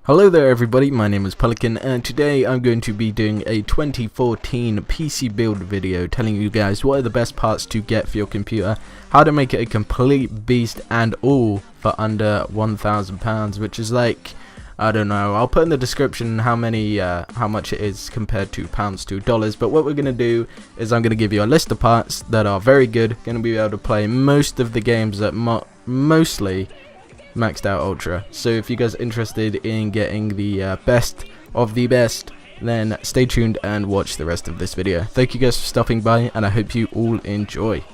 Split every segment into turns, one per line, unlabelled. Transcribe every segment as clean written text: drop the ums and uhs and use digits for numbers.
Hello there everybody, my name is Pelican and today I'm going to be doing a 2014 PC build video telling you guys what are the best parts to get for your computer, how to make it a complete beast and all for under £1,000, which is like, I don't know, I'll put in the description how much it is compared to pounds to dollars, but what we're going to do is I'm going to give you a list of parts that are very good, going to be able to play most of the games that mostly maxed out ultra. So if you guys are interested in getting the best of the best, then stay tuned and watch the rest of this video. Thank you guys for stopping by and I hope you all enjoy.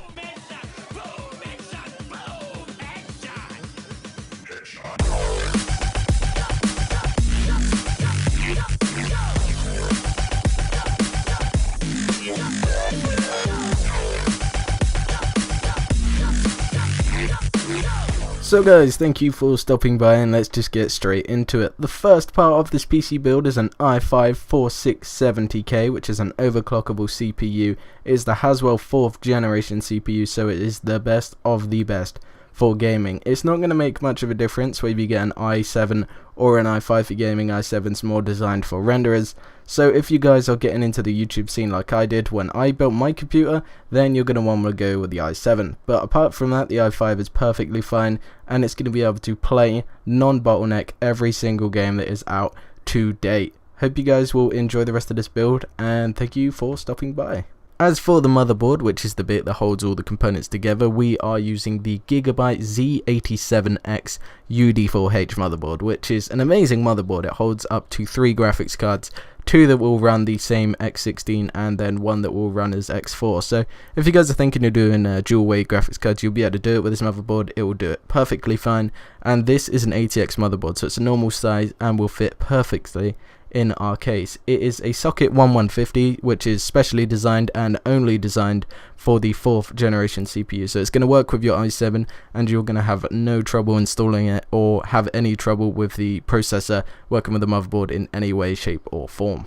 So guys, thank you for stopping by and let's just get straight into it. The first part of this PC build is an i5-4670K, which is an overclockable CPU. It is the Haswell 4th generation CPU, so it is the best of the best for gaming. It's not going to make much of a difference whether you get an i7 or an i5 for gaming. i7's more designed for renderers. So if you guys are getting into the YouTube scene like I did when I built my computer, then you're going to want to go with the i7. But apart from that, the i5 is perfectly fine and it's going to be able to play non-bottleneck every single game that is out to date. Hope you guys will enjoy the rest of this build and thank you for stopping by. As for the motherboard, which is the bit that holds all the components together, we are using the Gigabyte Z87X UD4H motherboard, which is an amazing motherboard. It holds up to 3 graphics cards, 2 that will run the same X16 and then 1 that will run as X4. So if you guys are thinking of doing dual weight graphics cards, you'll be able to do it with this motherboard. It will do it perfectly fine, and this is an ATX motherboard, so it's a normal size and will fit perfectly in our case. It is a socket 1150, which is specially designed and only designed for the 4th generation CPU, so it's going to work with your i7 and you're going to have no trouble installing it or have any trouble with the processor working with the motherboard in any way, shape or form.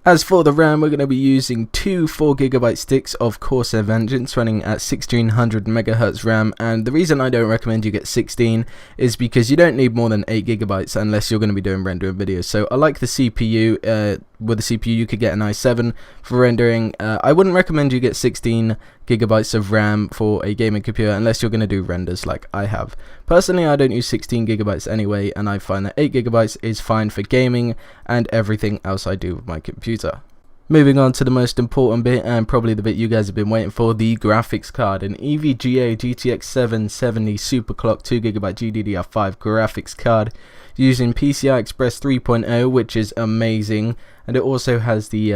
As for the RAM, we're going to be using 2 4GB sticks of Corsair Vengeance running at 1600 MHz RAM, and the reason I don't recommend you get 16 is because you don't need more than 8GB unless you're going to be doing rendering videos. So I like the CPU. With the CPU you could get an i7 for rendering. I wouldn't recommend you get 16GB of RAM for a gaming computer unless you're going to do renders like I have. Personally, I don't use 16GB anyway, and I find that 8GB is fine for gaming and everything else I do with my computer. Moving on to the most important bit, and probably the bit you guys have been waiting for, the graphics card. An EVGA GTX 770 Superclock 2GB GDDR5 graphics card using PCI Express 3.0, which is amazing, and it also has the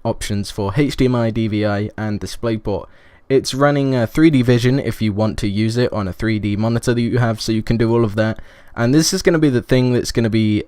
options for HDMI, DVI and DisplayPort. It's running 3D vision if you want to use it on a 3D monitor that you have, so you can do all of that, and this is going to be the thing that's going to be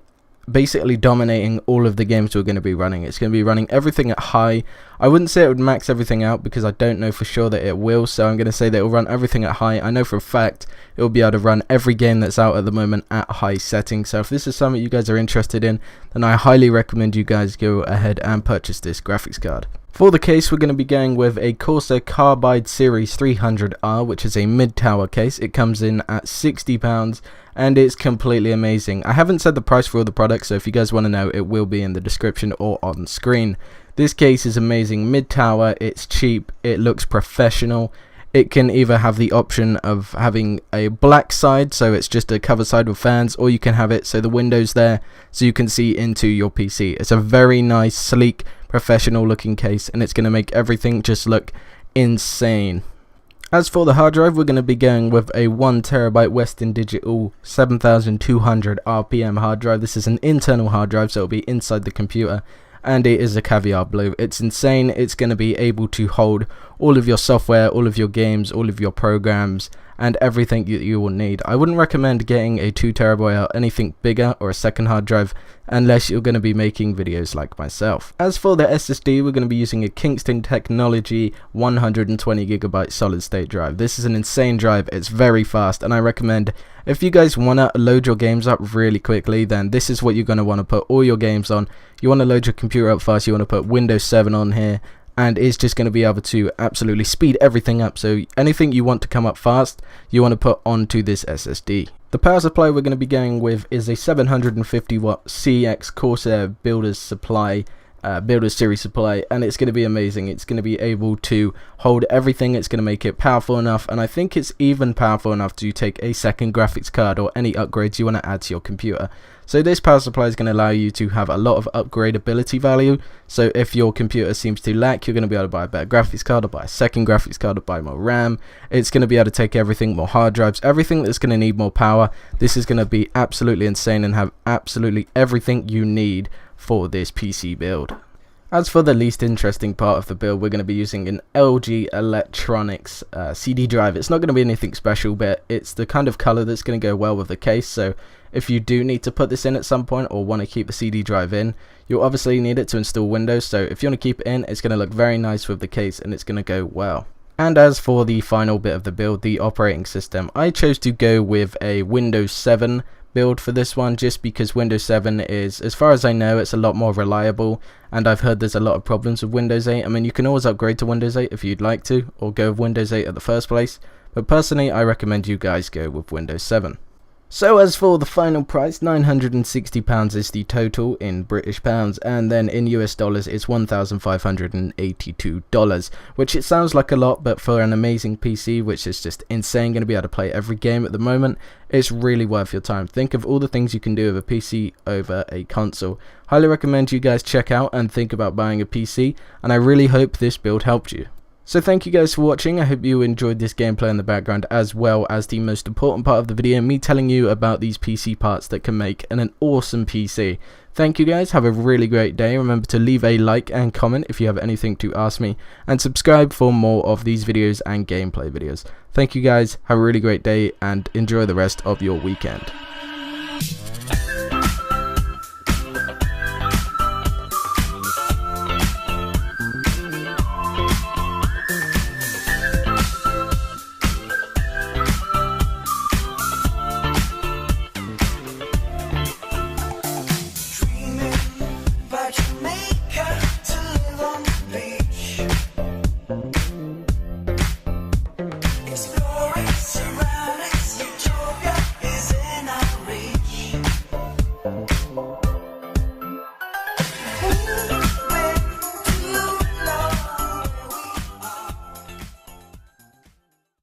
basically dominating all of the games we're going to be running. It's going to be running everything at high. I wouldn't say it would max everything out because I don't know for sure that it will, so I'm going to say that it will run everything at high. I know for a fact it will be able to run every game that's out at the moment at high settings. So if this is something you guys are interested in, then I highly recommend you guys go ahead and purchase this graphics card. For the case, we're going to be going with a Corsair Carbide Series 300R, which is a mid-tower case. It comes in at £60 and it's completely amazing. I haven't said the price for all the products, so if you guys want to know, it will be in the description or on screen. This case is amazing. Mid-tower, it's cheap, it looks professional. It can either have the option of having a black side, so it's just a cover side with fans, or you can have it so the window's there so you can see into your PC. It's a very nice, sleek, professional looking case, and it's going to make everything just look insane. As for the hard drive, we're going to be going with a 1TB Western Digital 7200 RPM hard drive. This is an internal hard drive, so it'll be inside the computer, and it is a caviar blue. It's insane. It's going to be able to hold all of your software, all of your games, all of your programs, and everything that you will need. I wouldn't recommend getting a 2TB or anything bigger or a second hard drive unless you're going to be making videos like myself. As for the SSD, we're going to be using a Kingston Technology 120GB solid state drive. This is an insane drive. It's very fast, and I recommend if you guys want to load your games up really quickly, then this is what you're going to want to put all your games on. You want to load your computer up fast, you want to put Windows 7 on here, and it's just going to be able to absolutely speed everything up. So anything you want to come up fast, you want to put onto this SSD. The power supply we're going to be going with is a 750 watt CX Corsair Builders Series supply, and it's going to be amazing. It's going to be able to hold everything. It's going to make it powerful enough, and I think it's even powerful enough to take a second graphics card or any upgrades you want to add to your computer. So this power supply is going to allow you to have a lot of upgradability value. So if your computer seems to lack, you're going to be able to buy a better graphics card, or buy a second graphics card, or buy more RAM. It's going to be able to take everything, more hard drives, everything that's going to need more power. This is going to be absolutely insane and have absolutely everything you need for this PC build. As for the least interesting part of the build, we're going to be using an LG Electronics CD drive. It's not going to be anything special, but it's the kind of color that's going to go well with the case. So if you do need to put this in at some point, or want to keep the CD drive in, you'll obviously need it to install Windows. So if you want to keep it in, it's going to look very nice with the case, and it's going to go well. And as for the final bit of the build, the operating system, I chose to go with a Windows 7 build for this one, just because Windows 7 is, as far as I know, it's a lot more reliable, and I've heard there's a lot of problems with Windows 8. I mean, you can always upgrade to Windows 8 if you'd like to, or go with Windows 8 at the first place, but personally I recommend you guys go with Windows 7. So as for the final price, £960 is the total in British pounds, and then in US dollars it's $1,582, which it sounds like a lot, but for an amazing PC, which is just insane, going to be able to play every game at the moment, it's really worth your time. Think of all the things you can do with a PC over a console. Highly recommend you guys check out and think about buying a PC, and I really hope this build helped you. So thank you guys for watching. I hope you enjoyed this gameplay in the background, as well as the most important part of the video, me telling you about these PC parts that can make an awesome PC. Thank you guys, have a really great day. Remember to leave a like and comment if you have anything to ask me, and subscribe for more of these videos and gameplay videos. Thank you guys, have a really great day, and enjoy the rest of your weekend.